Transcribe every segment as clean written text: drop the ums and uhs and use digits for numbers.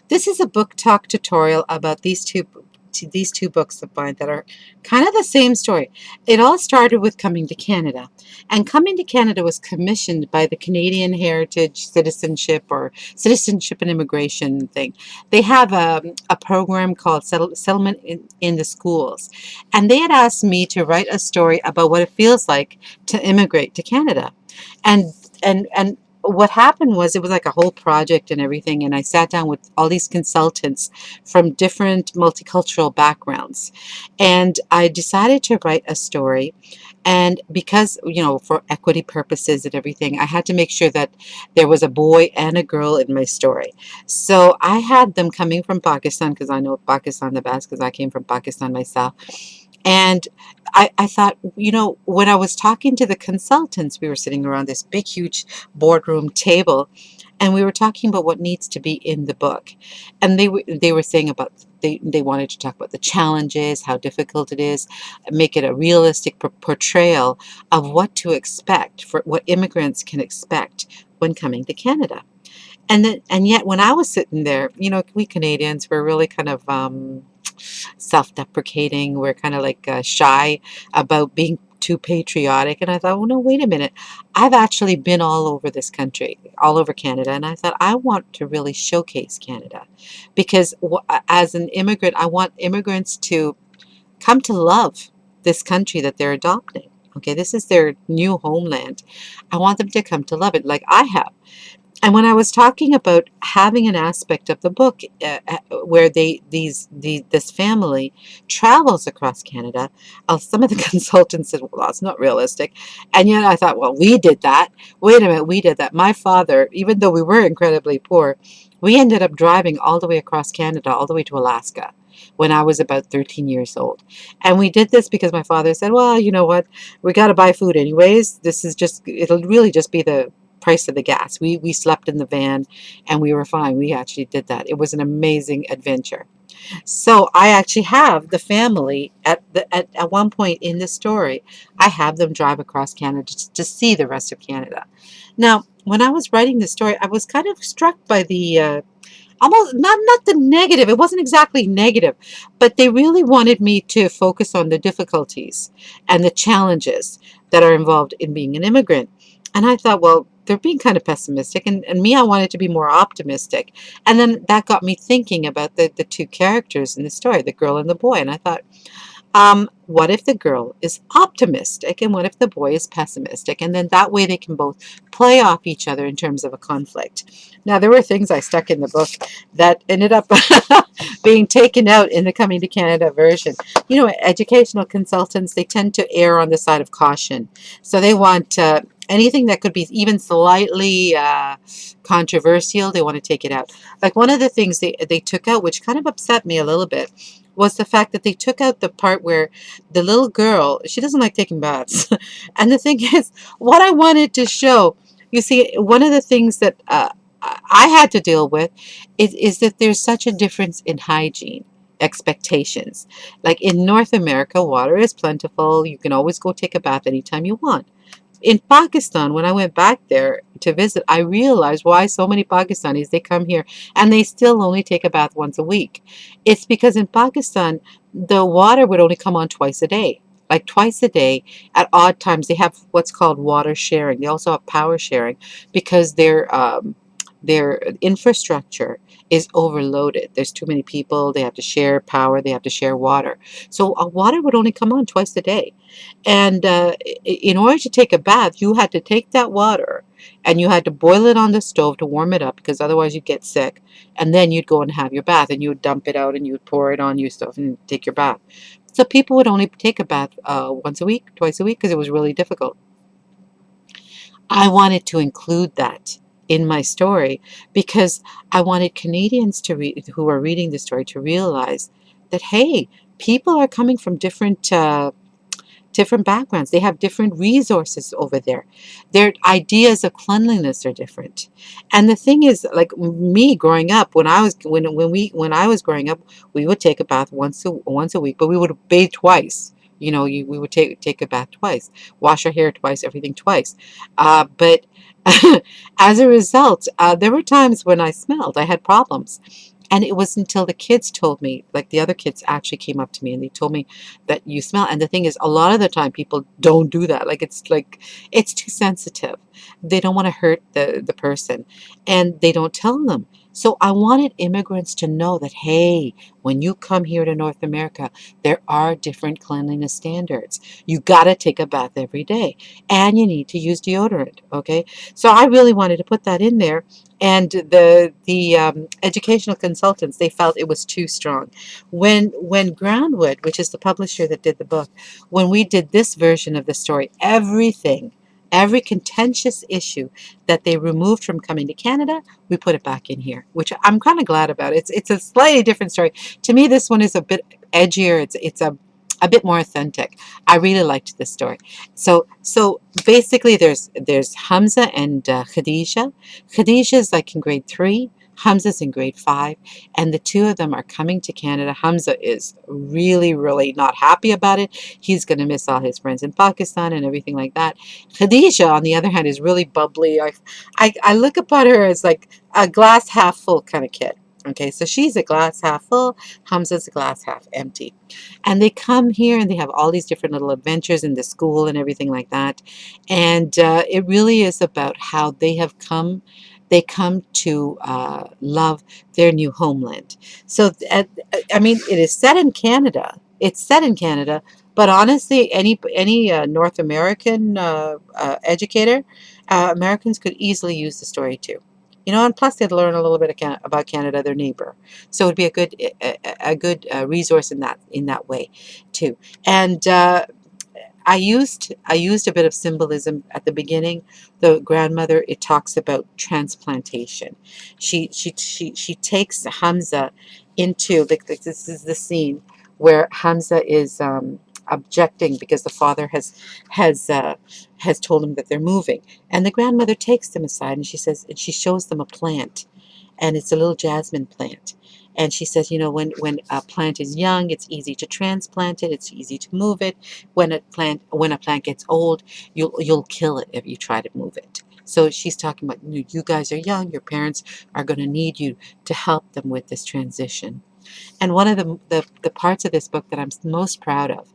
This is a book talk tutorial about these two books of mine that are kind of the same story. It all started with coming to Canada. And coming to Canada was commissioned by the Canadian Heritage Citizenship or Citizenship and Immigration thing. They have a program called Settlement in the Schools. And they had asked me to write a story about what it feels like to immigrate to Canada. And and what happened was it was like a whole project and everything, and I sat down with all these consultants from different multicultural backgrounds, and I decided to write a story. And because, for equity purposes and everything, I had to make sure that there was a boy and a girl in my story. So I had them coming from Pakistan, because I know Pakistan the best because I came from Pakistan myself. And I thought, when I was talking to the consultants, we were sitting around this big, huge boardroom table, and we were talking about what needs to be in the book. And they were saying about they wanted to talk about the challenges, how difficult it is, make it a realistic portrayal of what to expect, for what immigrants can expect when coming to Canada. And yet when I was sitting there, we Canadians were really kind of self-deprecating. We're kind of like shy about being too patriotic. And I thought, well, no, wait a minute. I've actually been all over this country, all over Canada. And I thought, I want to really showcase Canada because as an immigrant, I want immigrants to come to love this country that they're adopting. Okay, this is their new homeland. I want them to come to love it like I have. And when I was talking about having an aspect of the book where this family travels across Canada, some of the consultants said, "Well, that's not realistic," and yet I thought, "Well, we did that. Wait a minute, we did that." My father, even though we were incredibly poor, we ended up driving all the way across Canada, all the way to Alaska, when I was about 13 years old. And we did this because my father said, "Well, you know what? We got to buy food anyways. It'll really just be the price of the gas." We slept in the van and we were fine. We actually did that. It was an amazing adventure. So I actually have the family at one point in the story. I have them drive across Canada to see the rest of Canada. Now, when I was writing the story, I was kind of struck by the almost not the negative. It wasn't exactly negative, but they really wanted me to focus on the difficulties and the challenges that are involved in being an immigrant. And I thought, well, they're being kind of pessimistic, and me, I wanted to be more optimistic. And then that got me thinking about the two characters in the story, the girl and the boy. And I thought, what if the girl is optimistic and what if the boy is pessimistic? And then that way they can both play off each other in terms of a conflict. Now, there were things I stuck in the book that ended up being taken out in the Coming to Canada version. Educational consultants, they tend to err on the side of caution. So they want anything that could be even slightly controversial, they want to take it out. Like one of the things they took out, which kind of upset me a little bit, was the fact that they took out the part where the little girl, she doesn't like taking baths. And the thing is, what I wanted to show, you see, one of the things that I had to deal with is that there's such a difference in hygiene expectations. Like in North America, water is plentiful. You can always go take a bath anytime you want. In Pakistan, when I went back there to visit, I realized why so many Pakistanis, they come here and they still only take a bath once a week. It's because in Pakistan, the water would only come on twice a day. Like twice a day at odd times. They have what's called water sharing. They also have power sharing because their infrastructure is overloaded. There's too many people. They have to share power. They have to share water. So water would only come on twice a day. And in order to take a bath, you had to take that water and you had to boil it on the stove to warm it up because otherwise you'd get sick. And then you'd go and have your bath and you would dump it out and you would pour it on your stove and take your bath. So people would only take a bath once a week, twice a week because it was really difficult. I wanted to include that in my story because I wanted Canadians to read who are reading the story to realize that hey, people are coming from different backgrounds. They have different resources over there. Their ideas of cleanliness are different. And the thing is, like me growing up, when I was growing up, we would take a bath once a week, but we would bathe twice. we would take a bath twice, wash our hair twice, everything twice. But as a result, there were times when I smelled. I had problems. And it was until the kids told me, like the other kids actually came up to me and they told me that you smell. And the thing is, a lot of the time people don't do that. Like it's too sensitive. They don't want to hurt the person and they don't tell them. So I wanted immigrants to know that, hey, when you come here to North America, there are different cleanliness standards. You got to take a bath every day and you need to use deodorant. Okay. So I really wanted to put that in there. And the educational consultants, they felt it was too strong. When Groundwood, which is the publisher that did the book, when we did this version of the story, every contentious issue that they removed from coming to Canada, we put it back in here, which I'm kind of glad about. It's a slightly different story. To me, this one is a bit edgier. It's a bit more authentic. I really liked this story. So basically, there's Hamza and Khadijah. Khadijah's like in grade 3. Hamza's in grade 5, and the two of them are coming to Canada. Hamza is really, really not happy about it. He's going to miss all his friends in Pakistan and everything like that. Khadijah, on the other hand, is really bubbly. I look upon her as like a glass half full kind of kid. Okay, so she's a glass half full, Hamza's a glass half empty. And they come here and they have all these different little adventures in the school and everything like that. And it really is about how they come to love their new homeland. So, I mean, it is set in Canada. It's set in Canada, but honestly, any North American educator, Americans could easily use the story too. And plus they'd learn a little bit about Canada, their neighbor. So it'd be a good resource in that way, too. And I used a bit of symbolism at the beginning. The grandmother, it talks about transplantation. She takes Hamza into like this is the scene where Hamza is objecting because the father has told him that they're moving, and the grandmother takes them aside and she shows them a plant, and it's a little jasmine plant. And she says, when a plant is young, it's easy to transplant it, it's easy to move it. When a plant gets old, you'll kill it if you try to move it. So she's talking about, you guys are young, your parents are going to need you to help them with this transition. And one of the parts of this book that I'm most proud of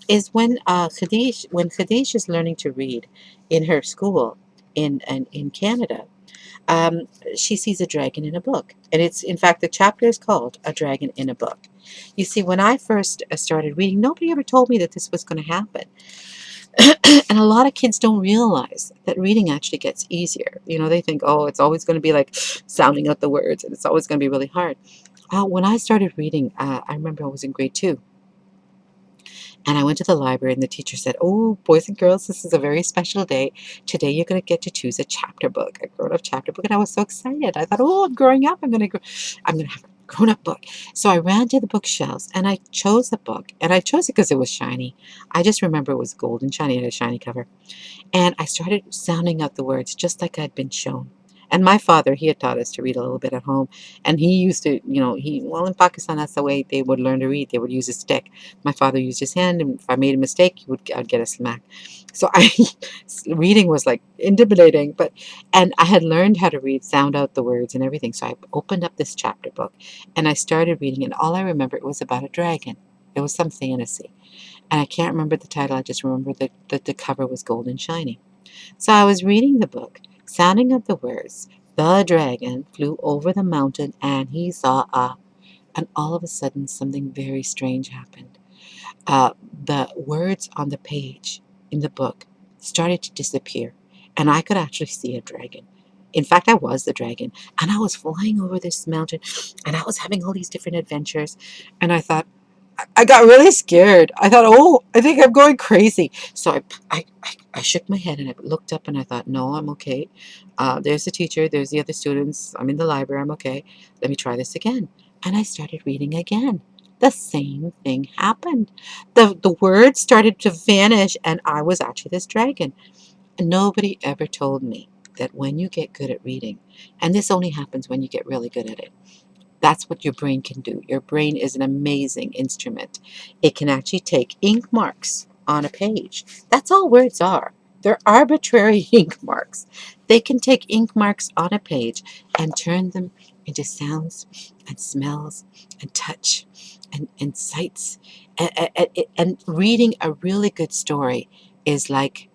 is when Khadish is learning to read in her school in Canada. um, she sees a dragon in a book. And it's, in fact, the chapter is called A Dragon in a Book. You see, when I first started reading, nobody ever told me that this was going to happen. And a lot of kids don't realize that reading actually gets easier. They think, oh, it's always going to be like sounding out the words and it's always going to be really hard. When I started reading, I remember I was in grade 2. And I went to the library, and the teacher said, "Oh, boys and girls, this is a very special day. Today you're going to get to choose a chapter book, a grown-up chapter book." And I was so excited. I thought, "Oh, I'm growing up. I'm going to have a grown-up book." So I ran to the bookshelves and I chose a book. And I chose it because it was shiny. I just remember it was gold and shiny. It had a shiny cover. And I started sounding out the words just like I'd been shown. And my father, he had taught us to read a little bit at home. And he used to, well, in Pakistan, that's the way they would learn to read. They would use a stick. My father used his hand, and if I made a mistake, I'd get a smack. So reading was like intimidating, and I had learned how to read, sound out the words and everything. So I opened up this chapter book and I started reading, and all I remember, it was about a dragon. It was some fantasy. And I can't remember the title. I just remember that the cover was gold and shiny. So I was reading the book, sounding out the words. The dragon flew over the mountain and he saw a. And all of a sudden, something very strange happened. The words on the page in the book started to disappear, and I could actually see a dragon. In fact, I was the dragon, and I was flying over this mountain, and I was having all these different adventures. And I thought, I got really scared. I thought, oh, I think I'm going crazy. So I shook my head and I looked up and I thought, no, I'm okay. There's the teacher, there's the other students. I'm in the library, I'm okay. Let me try this again. And I started reading again. The same thing happened. The words started to vanish, and I was actually this dragon. And nobody ever told me that when you get good at reading, and this only happens when you get really good at it, That's what your brain can do. Your brain is an amazing instrument. It can actually take ink marks on a page. That's all words are. They're arbitrary ink marks. They can take ink marks on a page and turn them into sounds and smells and touch and sights. And reading a really good story is like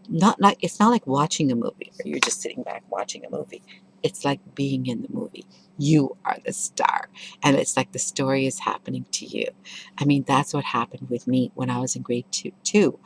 not like it's not like watching a movie where you're just sitting back watching a movie. It's like being in the movie. You are the star, and it's like the story is happening to you. I mean, that's what happened with me when I was in grade two too.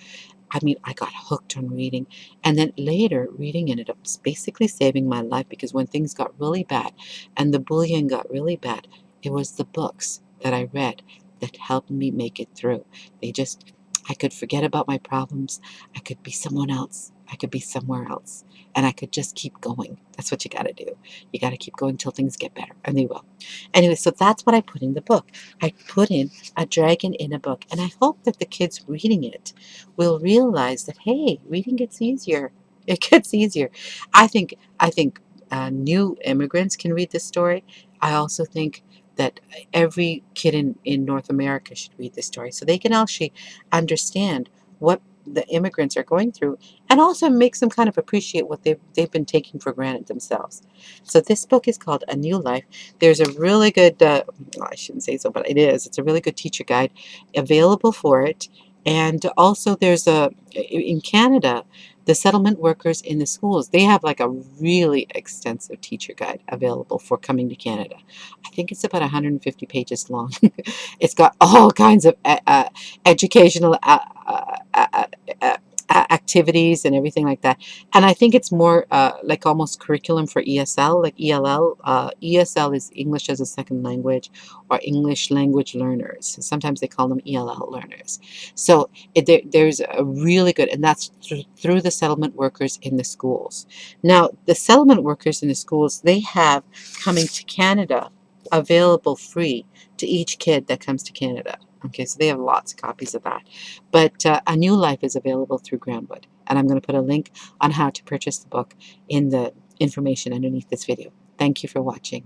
I mean, I got hooked on reading. And then later, reading ended up basically saving my life because when things got really bad and the bullying got really bad, it was the books that I read that helped me make it through. They just, I could forget about my problems. I could be someone else. I could be somewhere else. And I could just keep going. That's what you got to do. You got to keep going until things get better. And they will. Anyway, so that's what I put in the book. I put in a dragon in a book. And I hope that the kids reading it will realize that hey, reading gets easier. It gets easier. I think new immigrants can read this story. I also think that every kid in North America should read this story so they can actually understand what the immigrants are going through and also makes them kind of appreciate what they've been taking for granted themselves. So this book is called A New Life. There's a really good, well, I shouldn't say so, but it is. It's a really good teacher guide available for it. And also there's in Canada, the settlement workers in the schools, they have like a really extensive teacher guide available for coming to Canada. I think it's about 150 pages long. It's got all kinds of educational activities and everything like that. And I think it's more like almost curriculum for ESL, like ELL. ESL is English as a second language or English language learners. Sometimes they call them ELL learners. So there's a really good, and that's through the settlement workers in the schools. Now, the settlement workers in the schools, they have coming to Canada available free to each kid that comes to Canada. Okay, so they have lots of copies of that. But A New Life is available through Groundwood. And I'm going to put a link on how to purchase the book in the information underneath this video. Thank you for watching.